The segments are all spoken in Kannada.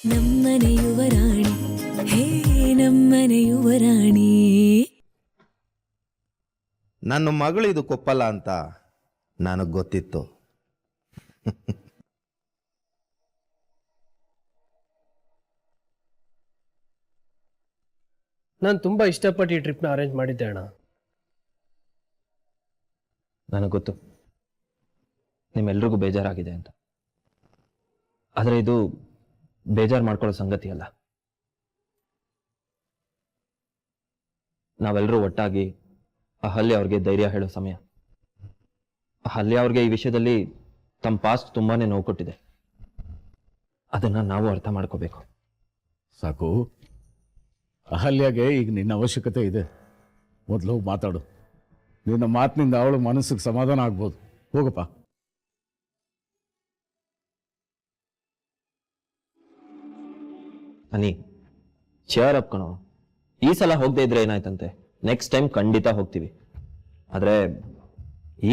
ನಮ್ಮನೆ ಯುವರಾಣಿ ಹೇ ನಮ್ಮನೆ ಯುವರಾಣಿ. ನನ್ನ ಮಗಳಿದು ಕೊಪ್ಪಲ್ಲ ಅಂತ ನನಗೆ ಗೊತ್ತಿತ್ತು. ನಾನು ತುಂಬ ಇಷ್ಟಪಟ್ಟು ಈ ಟ್ರಿಪ್ನ ಅರೇಂಜ್ ಮಾಡಿದ್ದೆ ಅಣ್ಣ. ನನಗೆ ಗೊತ್ತು ನಿಮ್ಮೆಲ್ರಿಗೂ ಬೇಜಾರಾಗಿದೆ ಅಂತ. ಆದರೆ ಇದು ಬೇಜಾರು ಮಾಡ್ಕೊಳ್ಳೋ ಸಂಗತಿ ಅಲ್ಲ. ನಾವೆಲ್ಲರೂ ಒಟ್ಟಾಗಿ ಅಹಲ್ಯ ಅವ್ರಿಗೆ ಧೈರ್ಯ ಹೇಳೋ ಸಮಯ. ಅಹಲ್ಯ ಅವ್ರಿಗೆ ಈ ವಿಷಯದಲ್ಲಿ ತಮ್ಮ ಪಾಸ್ಟ್ ತುಂಬಾನೇ ನೋವು ಕೊಟ್ಟಿದೆ. ಅದನ್ನ ನಾವು ಅರ್ಥ ಮಾಡ್ಕೋಬೇಕು. ಸಾಕು, ಅಹಲ್ಯಾಗೆ ಈಗ ನಿನ್ನ ಅವಶ್ಯಕತೆ ಇದೆ. ಮೊದಲು ಹೋಗಿ ಮಾತಾಡು. ನಿನ್ನ ಮಾತಿನಿಂದ ಅವಳ ಮನಸ್ಸಿಗೆ ಸಮಾಧಾನ ಆಗ್ಬೋದು. ಹೋಗಪ್ಪ. ಅನಿ, ಚೇರ್ ಅಪ್ ಕಣೋ. ಈ ಸಲ ಹೋಗದೆ ಇದ್ರೆ ಏನಾಯ್ತಂತೆ, ನೆಕ್ಸ್ಟ್ ಟೈಮ್ ಖಂಡಿತ ಹೋಗ್ತೀವಿ. ಆದ್ರೆ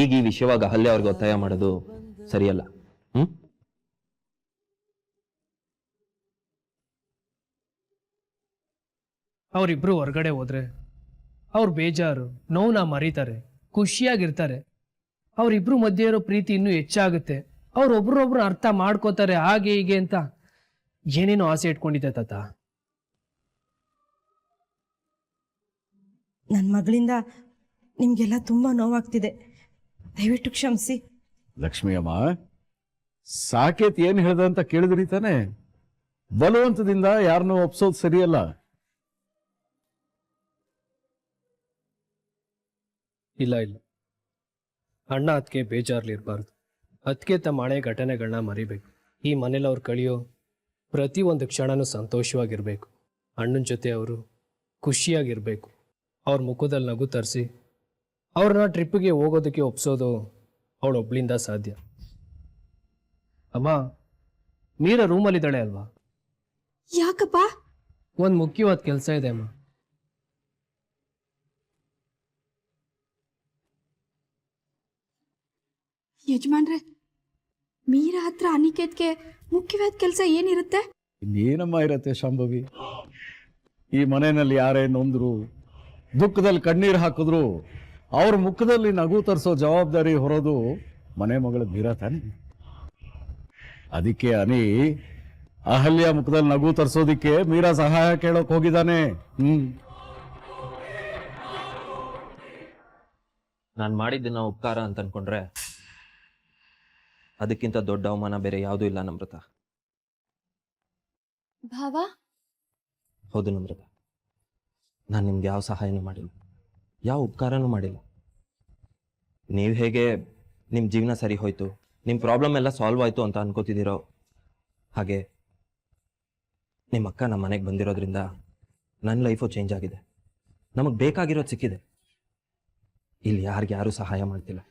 ಈಗ ಈ ವಿಷಯವಾಗಿ ಅಹಲ್ಯ ಅವ್ರಿಗೆ ಒತ್ತಾಯ ಮಾಡೋದು ಸರಿಯಲ್ಲ. ಅವರಿಬ್ರು ಹೊರಗಡೆ ಹೋದ್ರೆ ಅವ್ರು ಬೇಜಾರು ನೋವನ್ನ ಮರೀತಾರೆ, ಖುಷಿಯಾಗಿರ್ತಾರೆ. ಅವರಿಬ್ರು ಮಧ್ಯೆ ಇರೋ ಪ್ರೀತಿ ಇನ್ನೂ ಹೆಚ್ಚಾಗುತ್ತೆ. ಅವ್ರೊಬ್ರೊಬ್ರು ಅರ್ಥ ಮಾಡ್ಕೋತಾರೆ, ಹಾಗೆ ಹೀಗೆ ಅಂತ ಏನೇನೋ ಆಸೆ ಇಟ್ಕೊಂಡಿದ್ದೆ ತಾತ. ನನ್ನ ಮಗಳಿಂದ ನಿಮಗೆಲ್ಲ ತುಂಬ ನೋವಾಗ್ತಿದೆ, ದಯವಿಟ್ಟು ಕ್ಷಮಿಸಿ. ಲಕ್ಷ್ಮಿಯಮ್ಮ, ಸಾಕೇತ್ ಏನು ಹೇಳ್ದ ಅಂತ ಕೇಳಿದ್ರಿ ತಾನೆ. ಬಲವಂತದಿಂದ ಯಾರನ್ನೂ ಒಪ್ಸೋದು ಸರಿಯಲ್ಲ. ಇಲ್ಲ ಇಲ್ಲ, ಅಣ್ಣ ಅದಕ್ಕೆ ಬೇಜಾರ್ಲಿರ್ಬಾರ್ದು. ಅದಕ್ಕೆ ತಮ್ಮ ಹಳೆ ಘಟನೆಗಳನ್ನ ಮರಿಬೇಕು. ಈ ಮನೇಲಿ ಅವ್ರು ಕಳೆಯೋ ಪ್ರತಿ ಒಂದು ಕ್ಷಣನೂ ಸಂತೋಷವಾಗಿರ್ಬೇಕು. ಅಣ್ಣನ ಜೊತೆ ಅವರು ಖುಷಿಯಾಗಿರ್ಬೇಕು. ಅವ್ರ ಮುಖದಲ್ಲಿ ನಗು ತರಿಸಿ ಅವ್ರನ್ನ ಟ್ರಿಪ್ಪಿಗೆ ಹೋಗೋದಕ್ಕೆ ಒಪ್ಸೋದು ಅವಳೊಬ್ಳಿಂದ ಸಾಧ್ಯ. ಅಮ್ಮ, ಮೀರಾ ರೂಮಲ್ಲಿದ್ದಾಳೆ ಅಲ್ವಾ? ಯಾಕಪ್ಪ? ಒಂದು ಮುಖ್ಯವಾದ ಕೆಲಸ ಇದೆ ಅಮ್ಮ. ಯಜಮಾನ್ರೆ, ಮೀರಾ ಹತ್ರ ಅನಿಕೇತ್ಗೆ ಮುಖ್ಯವಾದ ಕೆಲಸ ಏನಿರುತ್ತೆ? ಇನ್ನೇನಮ್ಮ ಇರತ್ತೆ ಶಾಂಭವಿ. ಈ ಮನೆಯಲ್ಲಿ ಯಾರೇ ನೊಂದ್ರು, ದುಃಖದಲ್ಲಿ ಕಣ್ಣೀರು ಹಾಕಿದ್ರು, ಅವ್ರ ಮುಖದಲ್ಲಿ ನಗು ತರಿಸೋ ಜವಾಬ್ದಾರಿ ಹೊರೋದು ಮನೆ ಮಗಳ ಮೀರಾ ತಾನೆ. ಅದಕ್ಕೆ ಅನಿ ಅಹಲ್ಯ ಮುಖದಲ್ಲಿ ನಗು ತರಿಸೋದಿಕ್ಕೆ ಮೀರಾ ಸಹಾಯ ಕೇಳೋಕ್ ಹೋಗಿದ್ದಾನೆ. ನಾನು ಮಾಡಿದ್ದನ್ನ ಉಪಕಾರ ಅಂತ ಅನ್ಕೊಂಡ್ರೆ ಅದಕ್ಕಿಂತ ದೊಡ್ಡ ಅವಮಾನ ಬೇರೆ ಯಾವುದೂ ಇಲ್ಲ ನಮ್ರತ. ಭಾವ? ಹೌದು ನಮ್ರತ, ನಾನು ನಿಮ್ಗೆ ಯಾವ ಸಹಾಯನೂ ಮಾಡಿಲ್ಲ, ಯಾವ ಉಪಕಾರನೂ ಮಾಡಿಲ್ಲ. ನೀವು ಹೇಗೆ ನಿಮ್ಮ ಜೀವನ ಸರಿ ಹೋಯ್ತು, ನಿಮ್ಮ ಪ್ರಾಬ್ಲಮ್ ಎಲ್ಲ ಸಾಲ್ವ್ ಆಯಿತು ಅಂತ ಅನ್ಕೋತಿದ್ದೀರೋ, ಹಾಗೆ ನಿಮ್ಮ ಅಕ್ಕ ನಮ್ಮ ಮನೆಗೆ ಬಂದಿರೋದ್ರಿಂದ ನನ್ನ ಲೈಫು ಚೇಂಜ್ ಆಗಿದೆ. ನಮಗೆ ಬೇಕಾಗಿರೋದು ಸಿಕ್ಕಿದೆ. ಇಲ್ಲಿ ಯಾರು ಸಹಾಯ ಮಾಡ್ತಿಲ್ಲ.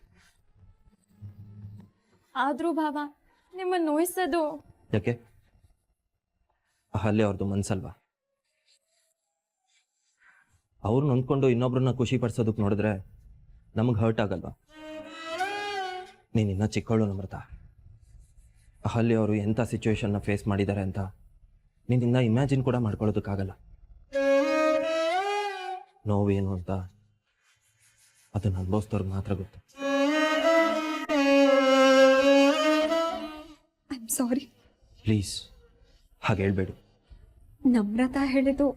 ಆದ್ರೂ ಭಾವ, ನಿಮ್ಮನ್ನು ನೋಯಿಸೋದು ಯಾಕೆ? ಅಹಲ್ಯ ಅವ್ರದ್ದು ಮನ್ಸಲ್ವಾ? ಅವ್ರು ನೊಂದ್ಕೊಂಡು ಇನ್ನೊಬ್ರನ್ನ ಖುಷಿ ಪಡಿಸೋದಕ್ಕೆ ನೋಡಿದ್ರೆ ನಮಗೆ ಹರ್ಟ್ ಆಗಲ್ವಾ? ನೀನಿನ್ನ ಚಿಕ್ಕವಳು ನಮ್ರತ. ಅಹಲ್ಯ ಅವರು ಎಂಥ ಸಿಚುವೇಶನ್ನ ಫೇಸ್ ಮಾಡಿದ್ದಾರೆ ಅಂತ ನೀನಿನ್ನ ಇಮ್ಯಾಜಿನ್ ಕೂಡ ಮಾಡ್ಕೊಳ್ಳೋದಕ್ಕಾಗಲ್ಲ. ನೋವೇನು ಅಂತ ಅದನ್ನು ಅನುಭವಿಸಿದವ್ರಿಗೆ ಮಾತ್ರ ಗೊತ್ತು. ಸಾರಿ. ಪ್ಲೀಸ್ ಹಾಗೆ ಹೇಳ್ಬೇಡಿ. ನಮ್ರತಾ ಹೇಳಿದ್ದು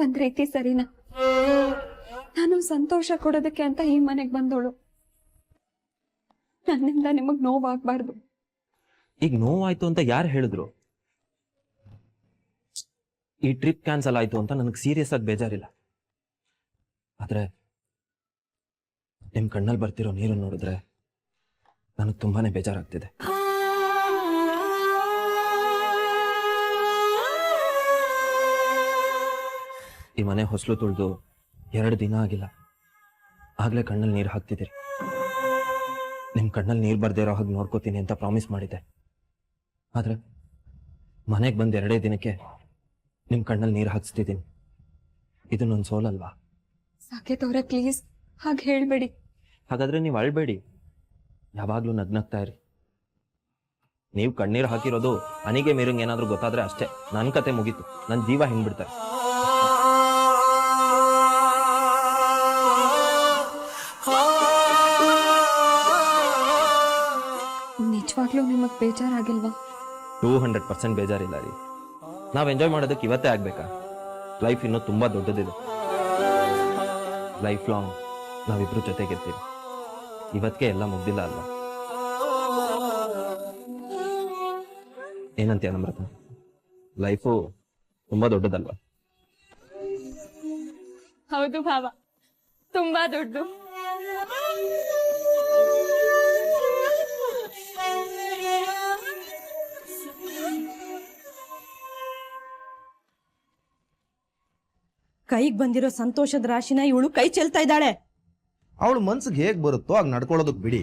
ಒಂದ್ ರೀತಿ ಸರಿನಾ? ನಾನು ಸಂತೋಷ ಕೊಡೋದಕ್ಕೆ ಅಂತ ಈ ಮನೆಗೆ ಬಂದೋಳು. ನನ್ನಿಂದ ನಿಮಗ್ ನೋವಾಗಬಾರ್ದು. ಈಗ ನೋವಾಯ್ತು ಅಂತ ಯಾರು ಹೇಳಿದ್ರು? ಈ ಟ್ರಿಪ್ ಕ್ಯಾನ್ಸಲ್ ಆಯ್ತು ಅಂತ ನನಗೆ ಸೀರಿಯಸ್ ಆಗಿ ಬೇಜಾರಿಲ್ಲ. ಆದ್ರೆ ನಿಮ್ ಕಣ್ಣಲ್ಲಿ ಬರ್ತಿರೋ ನೀರು ನೋಡಿದ್ರೆ ನನಗೆ ತುಂಬಾನೇ ಬೇಜಾರಾಗ್ತಿದೆ. ಈ ಮನೆ ಹೊಸಲು ತುಳಿದು 2 ದಿನ ಆಗಿಲ್ಲ, ಆಗ್ಲೇ ಕಣ್ಣಲ್ಲಿ ನೀರು ಹಾಕ್ತಿದ್ದೀರಿ. ನಿಮ್ ಕಣ್ಣಲ್ಲಿ ನೀರು ಬರ್ದೇ ಇರೋ ಹಾಗೆ ನೋಡ್ಕೋತೀನಿ ಅಂತ ಪ್ರಾಮಿಸ್ ಮಾಡಿದ್ದೆ. ಆದ್ರೆ ಮನೆಗೆ ಬಂದು 2 ದಿನಕ್ಕೆ ನಿಮ್ ಕಣ್ಣಲ್ಲಿ ನೀರು ಹಾಕ್ಸ್ತಿದ್ದೀನಿ. ಇದು ನನ್ನ ಸೋಲಲ್ವಾ? ಸಾಕೇತ್ ಅವ್ರೆ, ಪ್ಲೀಸ್ ಹಾಗೆ ಹೇಳ್ಬೇಡಿ. ಹಾಗಾದ್ರೆ ನೀವು ಅಳ್ಬೇಡಿ, ಯಾವಾಗ್ಲೂ ನಗ್ನಗ್ತಾ ಇರಿ. ನೀವು ಕಣ್ಣೀರು ಹಾಕಿರೋದು ಅನಿಗೆ ಮೀರಂಗ್ ಏನಾದರೂ ಗೊತ್ತಾದ್ರೆ ಅಷ್ಟೇ ನನ್ನ ಕತೆ ಮುಗೀತು, ನನ್ನ ಜೀವ ಹಿಂಡ್ಬಿಡ್ತಾರೆ. ನಿಜವಾಗ್ಲೂ ನಿಮಗೆ ಬೇಜಾರಾಗಿಲ್ವಾ? 200% ಬೇಜಾರಿಲ್ಲ ರೀ. ನಾವು ಎಂಜಾಯ್ ಮಾಡೋದಕ್ಕೆ ಇವತ್ತೇ ಆಗ್ಬೇಕಾ? ಲೈಫ್ ಇನ್ನೂ ತುಂಬಾ ದೊಡ್ಡದಿದೆ. ಲೈಫ್ ಲಾಂಗ್ ನಾವಿಬ್ರು ಜೊತೆಗಿರ್ತೀವಿ. ಇವತ್ತಿಗೆ ಎಲ್ಲ ಮುಗ್ದಿಲ್ಲ ಅಲ್ವಾ? ಏನಂತೀಯ ನಮ್ರತ? ಲೈಫು ತುಂಬಾ ದೊಡ್ಡದಲ್ವಾ? ಹೌದು ಭಾವ, ತುಂಬಾ ದೊಡ್ಡದು. ಕೈಗೆ ಬಂದಿರೋ ಸಂತೋಷದ ರಾಶಿನ ಇವಳು ಕೈ ಚೆಲ್ತಾ ಇದ್ದಾಳೆ. ಅವಳು ಮನ್ಸಿಗೆ ಹೇಗ್ ಬರುತ್ತೋ ಆಗ ನಡ್ಕೊಳ್ಳೋದಕ್ ಬಿಡಿ.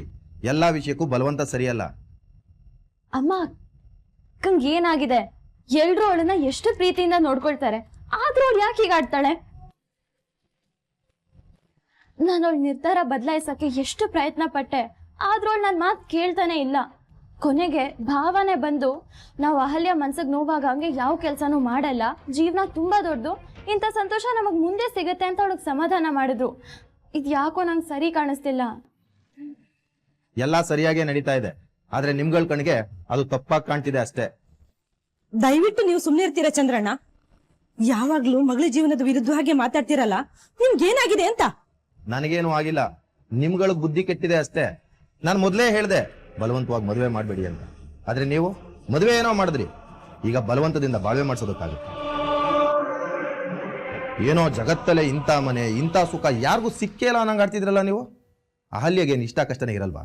ಎಲ್ಲಾ ವಿಷಯಕ್ಕೂ ಬಲವಂತ ಸರಿಯಲ್ಲ. ಅಮ್ಮ, ಅಕ್ಕಂಗೆ ಏನಾಗಿದೆ? ಎಲ್ರೂ ಅವಳನ್ನ ಎಷ್ಟು ಪ್ರೀತಿಯಿಂದ ನೋಡ್ಕೊಳ್ತಾರೆ, ಆದ್ರೂ ಅವಳು ಯಾಕೆ ಹೀಗೆ ಆಡ್ತಾಳೆ? ನಾನು ಅವಳ ನಿರ್ಧಾರ ಬದಲಾಯಿಸಕ್ಕೆ ಎಷ್ಟು ಪ್ರಯತ್ನ ಪಟ್ಟೆ, ಆದ್ರೂ ಅವಳು ನನ್ನ ಮಾತು ಕೇಳ್ತಾನೆ ಇಲ್ಲ. ಕೊನೆಗೆ ಭಾವನೆ ಬಂದು, ನಾವು ಅಹಲ್ಯ ಮನ್ಸಿಗೆ ನೋವಾಗ ಹಂಗೆ ಯಾವ ಕೆಲಸನೂ ಮಾಡಲ್ಲ, ಜೀವನ ತುಂಬಾ ದೊಡ್ಡದು, ಇಂಥ ಸಂತೋಷ ನಮಗ್ ಮುಂದೆ ಸಿಗುತ್ತೆ ಅಂತ ಅವಳಿಗೆ ಸಮಾಧಾನ ಮಾಡಿದ್ರು. ಇದು ಯಾಕೋ ನಂಗೆ ಸರಿ ಕಾಣಿಸ್ತಿಲ್ಲ. ಎಲ್ಲಾ ಸರಿಯಾಗೇ ನಡೀತಾ ಇದೆ, ಆದ್ರೆ ನಿಮ್ಗಳ ಕಣ್ಗೆ ಅದು ತಪ್ಪಾಗಿ ಕಾಣ್ತಿದೆ ಅಷ್ಟೇ. ದಯವಿಟ್ಟು ನೀವು ಸುಮ್ಮನೆ ಇರ್ತೀರಾ ಚಂದ್ರಣ್ಣ? ಯಾವಾಗ್ಲೂ ಮಗಳ ಜೀವನದ ವಿರುದ್ಧವಾಗಿ ಮಾತಾಡ್ತಿರಲ್ಲ, ನಿಮ್ಗೇನಾಗಿದೆ ಅಂತ? ನನಗೇನು ಆಗಿಲ್ಲ, ನಿಮ್ಗಳ ಬುದ್ಧಿ ಕೆಟ್ಟಿದೆ ಅಷ್ಟೇ. ನಾನು ಮೊದಲೇ ಹೇಳ್ದೆ ಬಲವಂತವಾಗಿ ಮದುವೆ ಮಾಡಬೇಡಿ ಅಂತ. ಆದ್ರೆ ನೀವು ಮದುವೆ ಏನೋ ಮಾಡಿದ್ರಿ, ಈಗ ಬಲವಂತದಿಂದ ಬಾಳ್ವೆ ಮಾಡಿಸೋದಕ್ಕಾಗುತ್ತೆ? ಏನೋ ಜಗತ್ತಲ್ಲೇ ಇಂಥ ಮನೆ ಇಂಥ ಸುಖ ಯಾರಿಗೂ ಸಿಕ್ಕೇ ಇಲ್ಲ ಅನ್ನಂಗೆ ಆಡ್ತಿದ್ರಲ್ಲ ನೀವು. ಅಹಲ್ಯಗೇನು ಇಷ್ಟ ಕಷ್ಟನೇ ಇರಲ್ವಾ?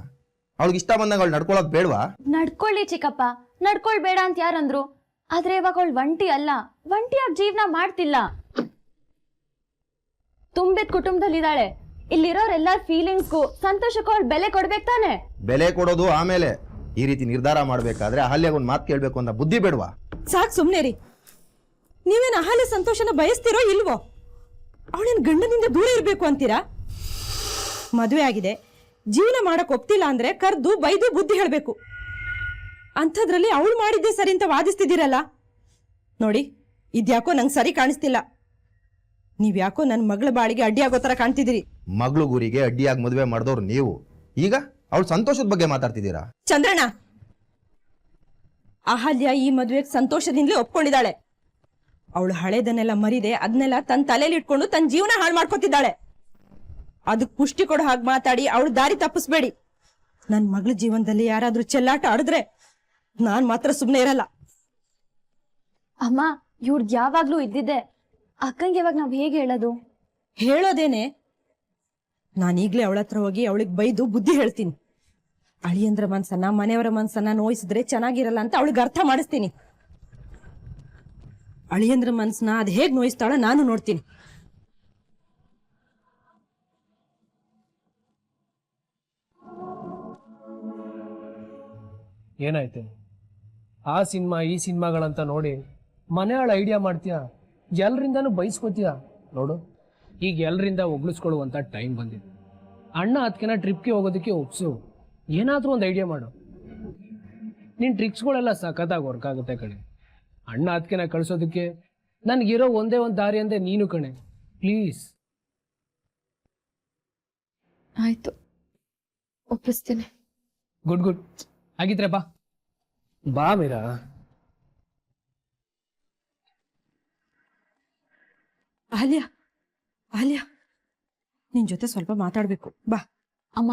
ಅವಳಿಗೆ ಇಷ್ಟ ಬಂದಂಗೆ ಅವಳು ನಡ್ಕೊಳ್ಳೋದು ಬೇಡವಾ? ನಡ್ಕೊಳ್ಳಿ ಚಿಕ್ಕಪ್ಪ, ನಡ್ಕೊಳ್ಬೇಡ ಅಂತ ಯಾರಂದ್ರು? ಆದ್ರೆ ಇವಾಗ ಅವಳು ಒಂಟಿ ಅಲ್ಲ, ಒಂಟಿಯಾಗಿ ಜೀವನ ಮಾಡ್ತಿಲ್ಲ. ತುಂಬಿದ ಕುಟುಂಬದಲ್ಲಿದ್ದಾಳೆ. ಇಲ್ಲಿರೋರೆಲ್ಲರ ಫೀಲಿಂಗ್ಸ್ಗೂ ಸಂತೋಷಕ್ಕೂ ಅವಳು ಬೆಲೆ ಕೊಡ್ಬೇಕು ತಾನೆ? ಬೆಲೆ ಕೊಡೋದು ಆಮೇಲೆ. ಈ ರೀತಿ ನಿರ್ಧಾರ ಮಾಡ್ಬೇಕಾದ್ರೆ ಅಹಲ್ಯಾಗ ಒಂದು ಮಾತು ಕೇಳಬೇಕು ಅಂತ ಬುದ್ಧಿ ಬೇಡವಾ? ಸಾಕು ಸುಮ್ಮನೆ ರೀ. ನೀವೇನು ಅಹಲ್ಯ ಸಂತೋಷನ ಬಯಸ್ತಿರೋ ಇಲ್ವೋ? ಅವಳೇನು ಗಂಡನಿಂದ ದೂರ ಇರಬೇಕು ಅಂತೀರಾ? ಮದುವೆ ಆಗಿದೆ, ಜೀವನ ಮಾಡಕ್ ಒಪ್ತಿಲ್ಲ ಅಂದ್ರೆ ಕರ್ದು ಬೈದು ಬುದ್ಧಿ ಹೇಳ್ಬೇಕು. ಅಂಥದ್ರಲ್ಲಿ ಅವಳು ಮಾಡಿದ್ದೆ ಸರಿ ಅಂತ ವಾದಿಸ್ತಿದ್ದೀರಲ್ಲ. ನೋಡಿ, ಇದ್ಯಾಕೋ ನಂಗೆ ಸರಿ ಕಾಣಿಸ್ತಿಲ್ಲ. ನೀವ್ಯಾಕೋ ನನ್ನ ಮಗಳ ಬಾಳಿಗೆ ಅಡ್ಡಿಯಾಗೋ ತರ ಕಾಣ್ತಿದ್ದೀರಿ. ಮಗಳು ಗುರಿಗೆ ಅಡ್ಡಿಯಾಗಿ ಮದುವೆ ಮಾಡಿದವ್ರು ನೀವು, ಈಗ ಅವಳು ಸಂತೋಷದ ಬಗ್ಗೆ ಮಾತಾಡ್ತಿದ್ದೀರಾ? ಚಂದ್ರಣ್ಣ, ಅಹಲ್ಯ ಈ ಮದುವೆಗೆ ಸಂತೋಷದಿಂದಲೇ ಒಪ್ಕೊಂಡಿದ್ದಾಳೆ. ಅವಳು ಹಳೇದನ್ನೆಲ್ಲ ಮರಿದೆ ಅದನ್ನೆಲ್ಲ ತನ್ನ ತಲೆಯಲ್ಲಿ ಇಟ್ಕೊಂಡು ತನ್ನ ಜೀವನ ಹಾಳು ಮಾಡ್ಕೊತಿದ್ದಾಳೆ. ಅದಕ್ಕೆ ಪುಷ್ಟಿ ಕೊಡೋ ಹಾಗೆ ಮಾತಾಡಿ ಅವಳು ದಾರಿ ತಪ್ಪಿಸ್ಬೇಡಿ. ನನ್ನ ಮಗಳ ಜೀವನದಲ್ಲಿ ಯಾರಾದ್ರೂ ಚೆಲ್ಲಾಟ ಆಡಿದ್ರೆ ನಾನ್ ಮಾತ್ರ ಸುಮ್ಮನೆ ಇರಲ್ಲ. ಅಮ್ಮ, ಇವ್ರದ್ ಯಾವಾಗ್ಲೂ ಇದ್ದಿದ್ದೆ. ಅಕ್ಕಂಗೆ ಇವಾಗ ನಾವ್ ಹೇಗೆ ಹೇಳೋದು? ಹೇಳೋದೇನೆ, ನಾನೀಗ್ಲೇ ಅವಳ ಹತ್ರ ಹೋಗಿ ಅವಳಿಗೆ ಬೈದು ಬುದ್ಧಿ ಹೇಳ್ತೀನಿ. ಅಳಿಯಂದ್ರ ಮನ್ಸನ್ನ ಮನೆಯವರ ಮನ್ಸನ್ನ ನೋಯಿಸಿದ್ರೆ ಚೆನ್ನಾಗಿರಲ್ಲ ಅಂತ ಅವಳಿಗೆ ಅರ್ಥ ಮಾಡಿಸ್ತೀನಿ. ಅಳಿಯಂದ್ರ ಮನ್ಸನ್ನ ಅದ್ ಹೇಗ್ ನೋಯಿಸ್ತಾಳ ನಾನು ನೋಡ್ತೀನಿ. ಏನಾಯ್ತು? ಆ ಸಿನಿಮಾ ಈ ಸಿನಿಮಾಗಳಂತ ನೋಡಿ ಮನೆಯಾಳ ಐಡಿಯಾ ಮಾಡ್ತೀಯಾ, ಎಲ್ರಿಂದಾನು ಬೈಸ್ಕೋತೀಯ. ನೋಡು, ಈಗ ಎಲ್ರಿಂದ ಒಗ್ಳಿಸ್ಕೊಳ್ಳುವಂತ ಟೈಮ್ ಬಂದಿದೆ. ಅಣ್ಣ ಅದಕ್ಕೆನ ಟ್ರಿಪ್ಗೆ ಹೋಗೋದಕ್ಕೆ ಒಪ್ಸು, ಏನಾದರೂ ಒಂದು ಐಡಿಯಾ ಮಾಡು. ನಿನ್ನ ಟ್ರಿಕ್ಸ್ಗಳೆಲ್ಲ ಸಖತ್ತಾಗಿ ವರ್ಕ್ ಆಗುತ್ತೆ ಕಣೆ. ಅಣ್ಣ ಅದಕ್ಕೆನ ಕಳಿಸೋದಕ್ಕೆ ನನಗಿರೋ ಒಂದೇ ಒಂದು ದಾರಿ ಅಂದೆ ನೀನು ಕಣೆ. ಪ್ಲೀಸ್. ಆಯ್ತು, ಒಪ್ಪಿಸ್ತೀನಿ. Good good. ಆಗಿದ್ರೆ ಬಾ ಬಾ ಮೀರಾ. ಅಹಲ್ಯ, ಅಹಲ್ಯ, ನಿನ್ ಜೊತೆ ಸ್ವಲ್ಪ ಮಾತಾಡ್ಬೇಕು, ಬಾ. ಅಮ್ಮ,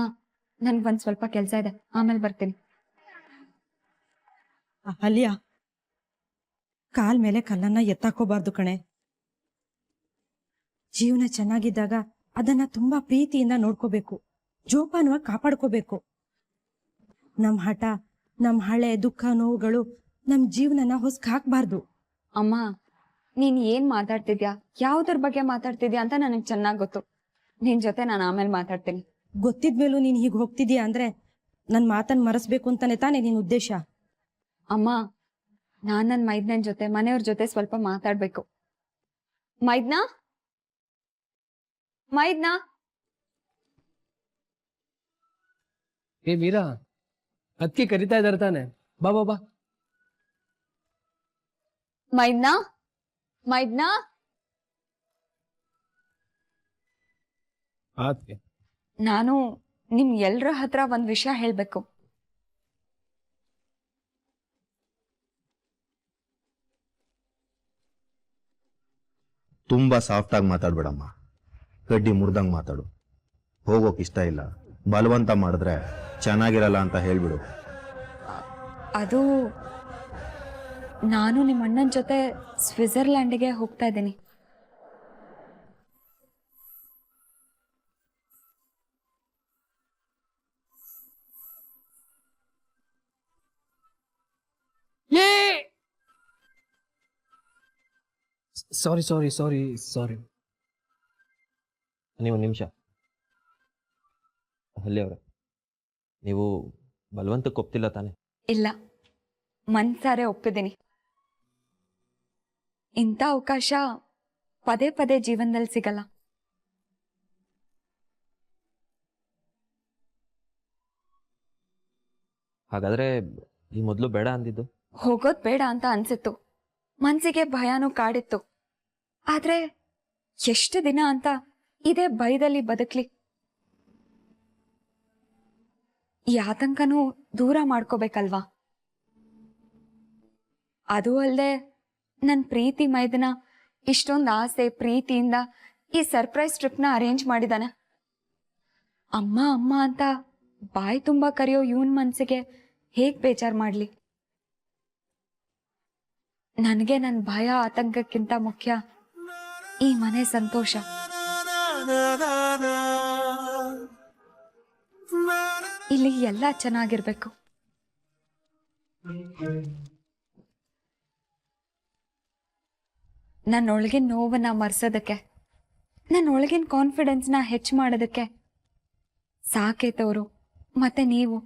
ನನ್ಗೊಂದ್ ಸ್ವಲ್ಪ ಕೆಲಸ ಇದೆ, ಆಮೇಲೆ ಬರ್ತೀನಿ. ಅಹಲ್ಯ, ಕಾಲ್ ಮೇಲೆ ಕಲ್ಲನ್ನ ಎತ್ತಾಕೋಬಾರ್ದು ಕಣೆ. ಜೀವನ ಚೆನ್ನಾಗಿದ್ದಾಗ ಅದನ್ನ ತುಂಬಾ ಪ್ರೀತಿಯಿಂದ ನೋಡ್ಕೋಬೇಕು, ಜೋಪಾನವಾಗಿ ಕಾಪಾಡ್ಕೋಬೇಕು. ನಮ್ ಹಠ, ನಮ್ ಹಳೆ ದುಃಖ ನೋವುಗಳು ನಮ್ ಜೀವನನ ಹೊಸ್ಕ್ ಹಾಕ್ಬಾರ್ದು. ಅಮ್ಮ, ನೀನ್ ಏನ್ ಮಾತಾಡ್ತಿದ್ಯಾ, ಯಾವ್ದ್ರ ಬಗ್ಗೆ ಮಾತಾಡ್ತಿದ್ಯಾ ಅಂತ ನನಗ್ ಚೆನ್ನಾಗ್ ಗೊತ್ತು. ನಿನ್ ಜೊತೆ ನಾನು ಆಮೇಲೆ ಮಾತಾಡ್ತೀನಿ. ಗೊತ್ತಿದ್ಮೇಲೂ ನೀನ್ ಹೀಗ್ ಹೋಗ್ತಿದ್ಯಾ ಅಂದ್ರೆ ನನ್ ಮಾತನ್ನ ಮರೆಸ್ಬೇಕು ಅಂತಾನೆ ತಾನೇ ನಿನ್ ಉದ್ದೇಶ? ಅಮ್ಮ, ನಾನ್ ನನ್ ಮೈದ್ನನ್ ಜೊತೆ ಮನೆಯವ್ರ ಜೊತೆ ಸ್ವಲ್ಪ ಮಾತಾಡ್ಬೇಕು. ಮೈದ್ನಾ, ಮೈದ್ನಾ. ಏ ಮೀರಾ, ಅದಕ್ಕೆ ಕರಿತಾ ಇದ್ದಾರೆ ತಾನೆ, ಬಾ ಬಾ ಬಾ. ಮೈದ್ನಾ ಮೈದ್ನಾ ಆತ್ಗೆ ನಾನು ನಿಮ್ ಎಲ್ರ ಹತ್ರ ಒಂದ್ ವಿಷಯ ಹೇಳ್ಬೇಕು. ತುಂಬಾ ಸಾಫ್ಟ್ ಆಗಿ ಮಾತಾಡ್ಬೇಡಮ್ಮ, ಕಡ್ಡಿ ಮುರ್ದಂಗ್ ಮಾತಾಡು. ಹೋಗೋಕ್ ಇಷ್ಟ ಇಲ್ಲ, ಬಲವಂತ ಮಾಡಿದ್ರೆ ಚೆನ್ನಾಗಿರಲ್ಲ ಅಂತ ಹೇಳ್ಬಿಡು. ಅದು ನಾನು ನಿಮ್ಮ ಅಣ್ಣನ ಜೊತೆ ಸ್ವಿಟ್ಜರ್ಲ್ಯಾಂಡಿಗೆ ಹೋಗ್ತಾ ಇದ್ದೀನಿ. ಸಾರಿ ಸಾರಿ ಸಾರಿ ಸಾರಿ. ನೀವು ನಿಮಿಷ. ಅಲ್ಲಿ ಅವ್ರೆ, ನೀವು ಬಲವಂತಕ್ಕೆ ಒಪ್ತಿಲ್ಲ ತಾನೆ? ಇಲ್ಲ, ಮನ್ಸಾರೆ ಒಪ್ಪಿದ್ದೀನಿ. ಇಂಥ ಅವಕಾಶ ಪದೇ ಪದೇ ಜೀವನದಲ್ಲಿ ಸಿಗಲ್ಲ. ಹಾಗಾದ್ರೆ ಈ ಮೊದಲು ಬೇಡ ಅಂದಿದ್ದು? ಹೋಗೋದ್ ಬೇಡ ಅಂತ ಅನ್ಸಿತ್ತು, ಮನ್ಸಿಗೆ ಭಯನೂ ಕಾಡಿತ್ತು. ಆದ್ರೆ ಎಷ್ಟು ದಿನ ಅಂತ ಇದೇ ಭಯದಲ್ಲಿ ಬದುಕ್ಲಿ? ಈ ಆತಂಕನೂ ದೂರ ಮಾಡ್ಕೋಬೇಕಲ್ವಾ? ಅದು ಅಲ್ಲದೆ ನನ್ನ ಪ್ರೀತಿ ಮೈದನ ಇಷ್ಟೊಂದು ಆಸೆ ಪ್ರೀತಿಯಿಂದ ಈ ಸರ್ಪ್ರೈಸ್ ಟ್ರಿಪ್ನ ಅರೇಂಜ್ ಮಾಡಿದಾನೆ. ಅಮ್ಮ ಅಮ್ಮ ಅಂತ ಬಾಯಿ ತುಂಬ ಕರೆಯೋ ಇವನ್ ಮನ್ಸಿಗೆ ಹೇಗ್ ಬೇಜಾರು ಮಾಡ್ಲಿ? ನನಗೆ ನನ್ನ ಭಯ ಆತಂಕಕ್ಕಿಂತ ಮುಖ್ಯ ಈ ಮನೆ ಸಂತೋಷ. ಇಲ್ಲಿ ಎಲ್ಲ ಚೆನ್ನಾಗಿರ್ಬೇಕು. ನನ್ನೊಳಗಿನ ನೋವನ್ನ ಮರ್ಸೋದಕ್ಕೆ, ನನ್ನೊಳಗಿನ ಕಾನ್ಫಿಡೆನ್ಸ್ನ ಹೆಚ್ಚು ಮಾಡೋದಕ್ಕೆ ಸಾಕೇತವರು ಮತ್ತೆ ನೀವು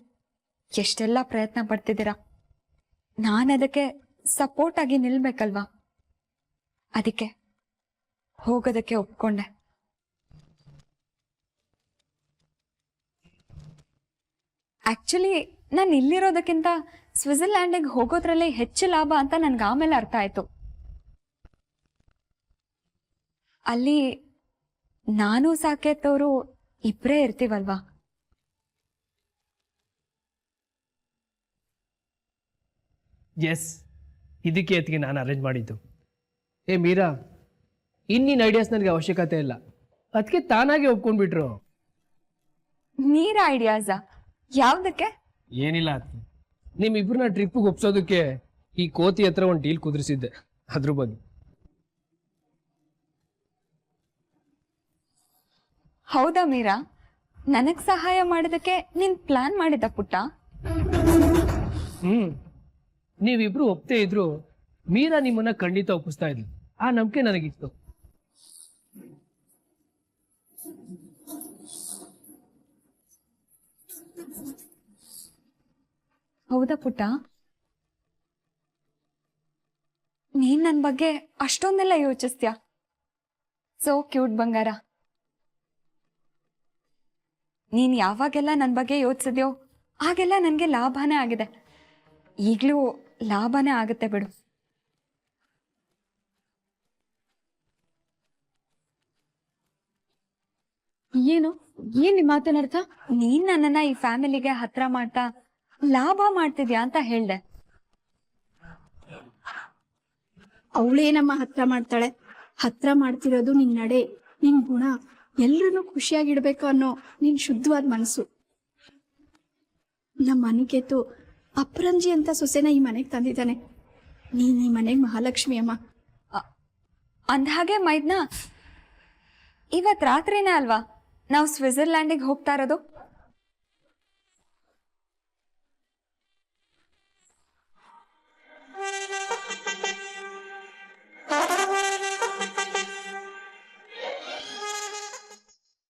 ಎಷ್ಟೆಲ್ಲ ಪ್ರಯತ್ನ ಪಡ್ತಿದ್ದೀರಾ. ನಾನದಕ್ಕೆ ಸಪೋರ್ಟ್ ಆಗಿ ನಿಲ್ಬೇಕಲ್ವಾ? ಅದಕ್ಕೆ ಹೋಗೋದಕ್ಕೆ ಒಪ್ಕೊಂಡೆ. ಆಕ್ಚುಲಿ ನಾನು ಇಲ್ಲಿರೋದಕ್ಕಿಂತ ಸ್ವಿಟ್ಜರ್ಲ್ಯಾಂಡಿಗೆ ಹೋಗೋದ್ರಲ್ಲಿ ಹೆಚ್ಚು ಲಾಭ ಅಂತ ನನ್ಗೆ ಆಮೇಲೆ ಅರ್ಥ ಆಯ್ತು. ಅಲ್ಲಿ ನಾನು ಸಾಕೇತವರು ಇಬ್ಬರೇ ಇರ್ತೀವಲ್ವಾ? ಎಸ್, ಇದಕ್ಕೆ ಎತ್ತಿಗೆ ನಾನು ಅರೇಂಜ್ ಮಾಡಿದ್ದು. ಏ ಮೀರಾ, ಇನ್ನಿನ ಐಡಿಯಾಸ್ ನನಗೆ ಅವಶ್ಯಕತೆ ಇಲ್ಲ, ಅದಕ್ಕೆ ತಾನಾಗೆ ಒಪ್ಕೊಂಡ್ಬಿಟ್ರು. ನೀರ ಐಡಿಯಾಸ ಯಾವ್ದಕ್ಕೆ? ಏನಿಲ್ಲ ಅದಕ್ಕೆ, ನಿಮ್ಮಿಬ್ಬರನ್ನ ಟ್ರಿಪ್ಪಿಗೆ ಒಪ್ಸೋದಕ್ಕೆ ಈ ಕೋತಿ ಹತ್ರ ಒಂದು ಡೀಲ್ ಕುದುರಿಸಿದ್ದೆ, ಅದ್ರ ಬಗ್ಗೆ. ಹೌದಾ ಮೀರಾ? ನನಗ್ ಸಹಾಯ ಮಾಡೋದಕ್ಕೆ ನೀನ್ ಪ್ಲಾನ್ ಮಾಡಿದ ಪುಟ್ಟ? ನೀವಿಬ್ರು ಒಪ್ತೇ ಇದ್ರು ಮೀರಾ ನಿಮ್ಮನ್ನ ಖಂಡಿತ ಒಪ್ಪಿಸ್ತಾ ಇದ್ಲು. ಆ ನಂಬಿಕೆ ನನಗಿತ್ತು. ಹೌದಾ ಪುಟ್ಟ? ನೀನ್ ನನ್ ಬಗ್ಗೆ ಅಷ್ಟೊಂದೆಲ್ಲ ಯೋಚಿಸ್ತ್ಯಾ? ಸೋ ಕ್ಯೂಟ್ ಬಂಗಾರ. ನೀನ್ ಯಾವಾಗೆಲ್ಲ ನನ್ ಬಗ್ಗೆ ಯೋಚಿಸಿದ್ಯೋ ಆಗೆಲ್ಲ ನನ್ಗೆ ಲಾಭನೇ ಆಗಿದೆ. ಈಗ್ಲೂ ಲಾಭನೇ ಆಗುತ್ತೆ ಬಿಡು. ಏನು ಏನ್ ಮಾತನಾಡ್ತಾ? ನೀನ್ ನನ್ನನ್ನ ಈ ಫ್ಯಾಮಿಲಿಗೆ ಹತ್ರ ಮಾಡ್ತಾ ಲಾಭ ಮಾಡ್ತಿದ್ಯಾ ಅಂತ ಹೇಳ್ದೆ. ಅವಳೇನಮ್ಮ ಹತ್ರ ಮಾಡ್ತಾಳೆ? ಹತ್ರ ಮಾಡ್ತಿರೋದು ನಿನ್ ನಡೆ, ನಿನ್ ಗುಣ, ಎಲ್ರನ್ನೂ ಖುಷಿಯಾಗಿಡ್ಬೇಕು ಅನ್ನೋ ನಿನ್ ಶುದ್ಧವಾದ ಮನಸ್ಸು. ನಮ್ಮ ಅನಿಕೇತು ಅಪ್ರಂಜಿ ಅಂತ ಸೊಸೆನ ಈ ಮನೆಗೆ ತಂದಿದ್ದಾನೆ. ನೀನ್ ಈ ಮನೆಗೆ ಮಹಾಲಕ್ಷ್ಮಿ ಅಮ್ಮ. ಅಂದ್ಹಾಗೆ ಮೈದ್ನಾ, ಇವತ್ ರಾತ್ರಿನೇ ಅಲ್ವಾ ನಾವು ಸ್ವಿಟ್ಜರ್ಲ್ಯಾಂಡಿಗೆ ಹೋಗ್ತಾ ಇರೋದು?